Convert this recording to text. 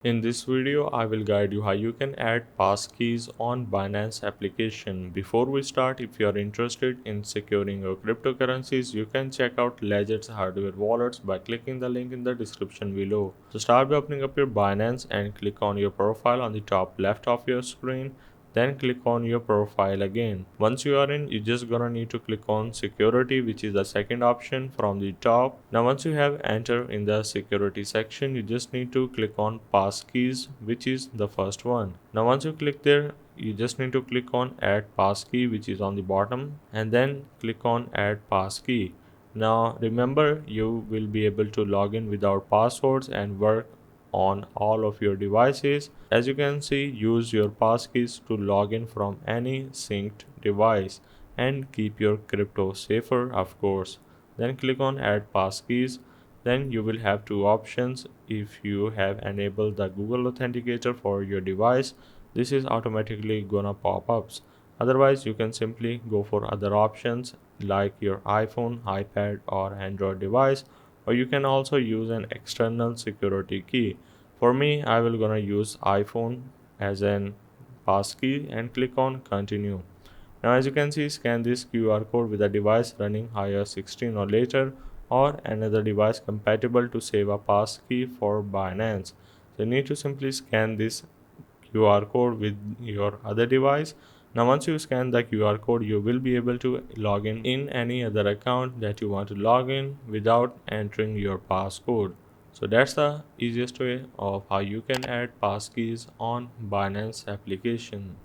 In this video, I will guide you how you can add passkeys on Binance application. Before we start, if you are interested in securing your cryptocurrencies, you can check out Ledger's hardware wallets by clicking the link in the description below. So start by opening up your Binance and click on your profile on the top left of your screen. Then click on your profile again. Once you are in, you're just gonna need to click on security, which is the second option from the top. Now once you have entered in the security section, you just need to click on passkeys, which is the first one. Now once you click there, you just need to click on add passkey, which is on the bottom, and then click on add passkey. Now remember, you will be able to log in without passwords and work on all of your devices. As you can see, use your passkeys to log in from any synced device and keep your crypto safer, of course. Then click on add passkeys. Then you will have two options. If you have enabled the Google Authenticator for your device, this is automatically gonna pop up. Otherwise, you can simply go for other options like your iPhone, iPad or Android device, or you can also use an external security key. For me, I will gonna use iPhone as an passkey and click on continue. Now as you can see, scan this QR code with a device running iOS 16 or later, or another device compatible to save a passkey for Binance. So you need to simply scan this QR code with your other device. Now once you scan the QR code, you will be able to log in any other account that you want to log in without entering your passcode. So that's the easiest way of how you can add passkeys on Binance application.